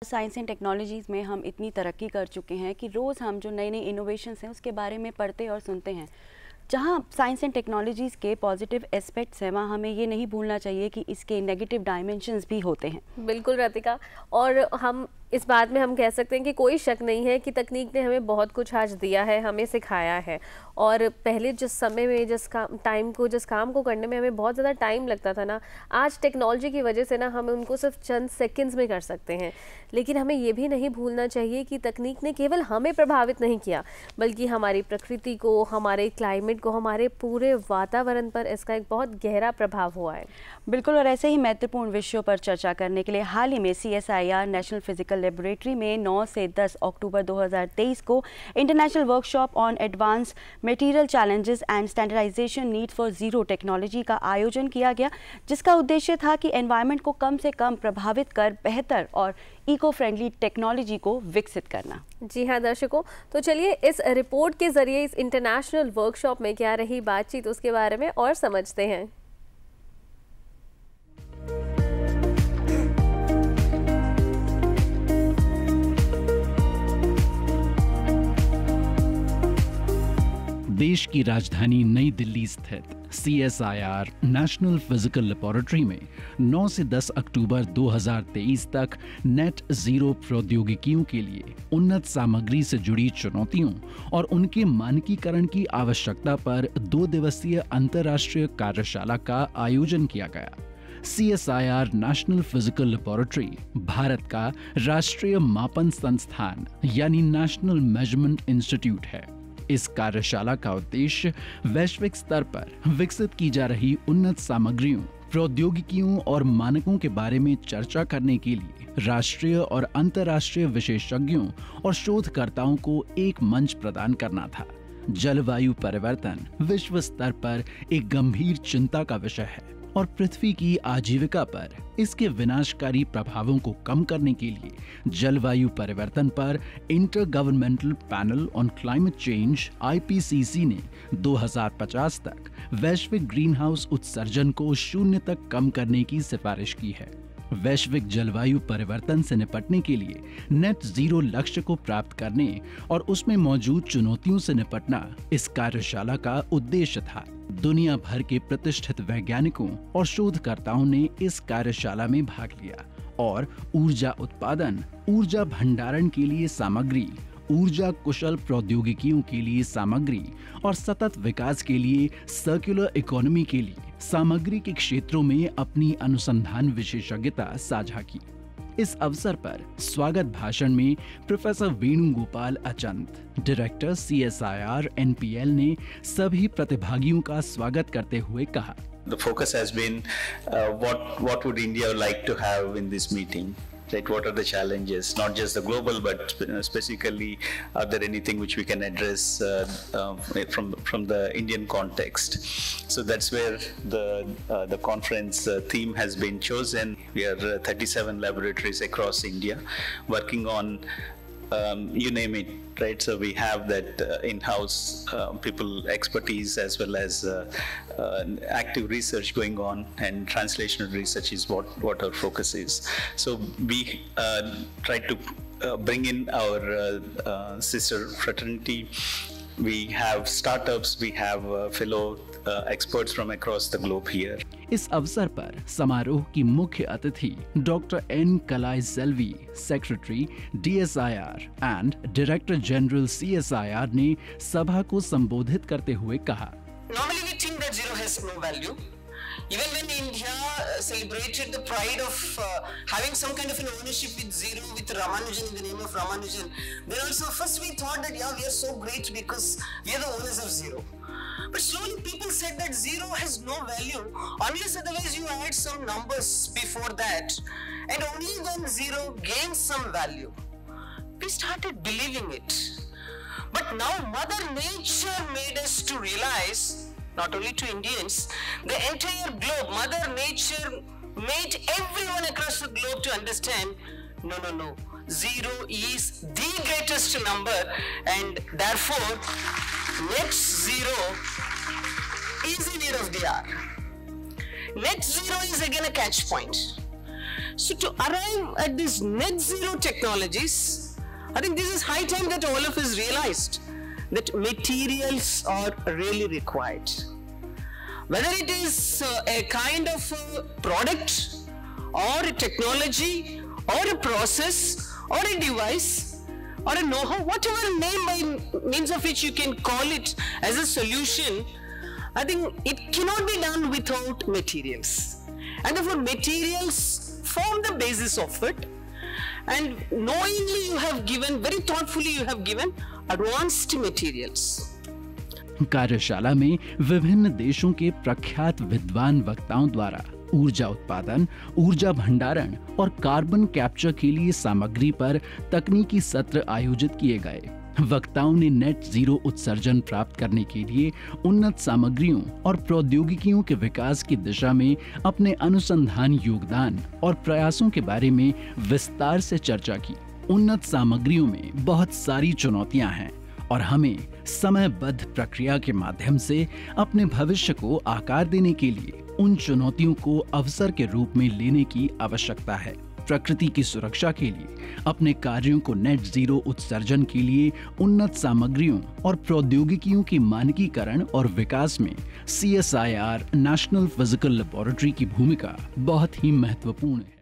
Science and technologies में हम इतनी तरक्की कर चुके हैं कि रोज़ हम जो नए नए इनोवेशंस हैं उसके बारे में पढ़ते और सुनते हैं। जहाँ साइंस एंड टेक्नोलॉजीज़ के पॉजिटिव एस्पेक्ट्स हैं, वहाँ हमें ये नहीं भूलना चाहिए कि इसके नेगेटिव डायमेंशंस भी होते हैं। बिल्कुल राधिका, और हम इस बात में हम कह सकते हैं कि कोई शक नहीं है कि तकनीक ने हमें बहुत कुछ आज दिया है, हमें सिखाया है। और पहले जिस समय में जिस काम को करने में हमें बहुत ज़्यादा टाइम लगता था ना, आज टेक्नोलॉजी की वजह से ना हम उनको सिर्फ चंद सेकंड्स में कर सकते हैं। लेकिन हमें ये भी नहीं भूलना चाहिए कि तकनीक ने केवल हमें प्रभावित नहीं किया, बल्कि हमारी प्रकृति को, हमारे क्लाइमेट को, हमारे पूरे वातावरण पर इसका एक बहुत गहरा प्रभाव हुआ है। बिल्कुल, और ऐसे ही महत्वपूर्ण विषयों पर चर्चा करने के लिए हाल ही में CSIR नेशनल फिजिकल लेबोरेटरी में 9 से 10 अक्टूबर 2023 को international workshop on advance material challenges and standardisation need for zero technology का आयोजन किया गया, जिसका उद्देश्य था कि एनवायरनमेंट को कम से कम प्रभावित कर बेहतर और इको फ्रेंडली टेक्नोलॉजी को विकसित करना। जी हाँ दर्शकों, तो चलिए इस रिपोर्ट के जरिए इस इंटरनेशनल वर्कशॉप में क्या रही बातचीत उसके बारे में और समझते हैं। देश की राजधानी नई दिल्ली स्थित CSIR नेशनल फिजिकल लेबोरेटरी में 9 से 10 अक्टूबर 2023 तक नेट जीरो प्रौद्योगिकियों के लिए उन्नत सामग्री से जुड़ी चुनौतियों और उनके मानकीकरण की आवश्यकता पर 2 दिवसीय अंतर्राष्ट्रीय कार्यशाला का आयोजन किया गया। CSIR national physical laboratory Bharat का राष्ट्रीय मापन संस्थान यानी नेशनल मेजरमेंट इंस्टीट्यूट है। इस कार्यशाला का उद्देश्य वैश्विक स्तर पर विकसित की जा रही उन्नत सामग्रियों, प्रौद्योगिकियों और मानकों के बारे में चर्चा करने के लिए राष्ट्रीय और अंतर्राष्ट्रीय विशेषज्ञों और शोधकर्ताओं को एक मंच प्रदान करना था। जलवायु परिवर्तन विश्व स्तर पर एक गंभीर चिंता का विषय है और पृथ्वी की आजीविका पर इसके विनाशकारी प्रभावों को कम करने के लिए जलवायु परिवर्तन पर inter governmental panel on climate change IPCC ने 2050 तक वैश्विक ग्रीन हाउस उत्सर्जन को 0 तक कम करने की सिफारिश की है। वैश्विक जलवायु परिवर्तन से निपटने के लिए नेट जीरो लक्ष्य को प्राप्त करने और उसमें मौजूद चुनौतियों से निपटना इस कार्यशाला का उद्देश्य था। दुनिया भर के प्रतिष्ठित वैज्ञानिकों और शोधकर्ताओं ने इस कार्यशाला में भाग लिया और ऊर्जा उत्पादन, ऊर्जा भंडारण के लिए सामग्री, ऊर्जा कुशल प्रौद्योगिकियों के लिए सामग्री और सतत विकास के लिए सर्कुलर इकोनॉमी के लिए सामग्री के क्षेत्रों में अपनी अनुसंधान विशेषज्ञता साझा की। इस अवसर पर स्वागत भाषण में professor Venugopal Achanta, director CSIR NPL ने सभी प्रतिभागियों का स्वागत करते हुए कहा, The focus has been what would India like to have in this meeting? Right, what are the challenges, not just the global, but specifically, are there anything which we can address from the Indian context? So that's where the conference theme has been chosen. We are 37 laboratories across India working on you name it, right? So we have that in-house people expertise as well as active research going on, and translational research is what our focus is. So we try to bring in our sister fraternity. We have startups, we have fellow experts from across the globe here. इस अवसर पर समारोह की मुख्य अतिथि doctor N. Kalai Selvi, secretary DSIR and director general CSIR ने सभा को संबोधित करते हुए कहा, Normally we think that zero has no value. Even when India celebrated the pride of having some kind of an ownership with zero, with Ramanujan, in the name of Ramanujan, then also first we thought that yeah, we are so great because we are the owners of zero. But slowly people said that zero has no value unless otherwise you add some numbers before that, and only then zero gains some value. We started believing it. But now Mother Nature made us to realize, not only to Indians, the entire globe, Mother Nature made everyone across the globe to understand, no, zero is the greatest number, and therefore net zero is a need of the hour. Net zero is again a catch point. So to arrive at these net zero technologies, I think this is high time that all of us realized that materials are really required. Whether it is a kind of product or a technology or a process or a device or a know-how, whatever name by means of which you can call it as a solution, I think it cannot be done without materials. And therefore materials form the basis of it. And knowingly you have given, very thoughtfully you have given advanced materials. कार्यशाला में विभिन्न देशों के प्रख्यात विद्वान वक्ताओं द्वारा ऊर्जा उत्पादन, ऊर्जा भंडारण और कार्बन कैप्चर के लिए सामग्री पर तकनीकी सत्र आयोजित किए गए। वक्ताओं ने नेट जीरो उत्सर्जन प्राप्त करने के लिए उन्नत सामग्रियों और प्रौद्योगिकियों के विकास की दिशा में अपने अनुसंधान योगदान और प्रयासों के बारे में विस्तार से चर्चा की। उन्नत सामग्रियों में बहुत सारी चुनौतियां हैं और हमें समयबद्ध प्रक्रिया के माध्यम से अपने भविष्य को आकार देने के लिए उन चुनौतियों को अवसर के रूप में लेने की आवश्यकता है। प्रकृति की सुरक्षा के लिए अपने कार्यों को नेट जीरो उत्सर्जन के लिए उन्नत सामग्रियों और प्रौद्योगिकियों की मानकीकरण और विकास में CSIR नेशनल फिजिकल लेबोरेटरी की भूमिका बहुत ही महत्वपूर्ण है।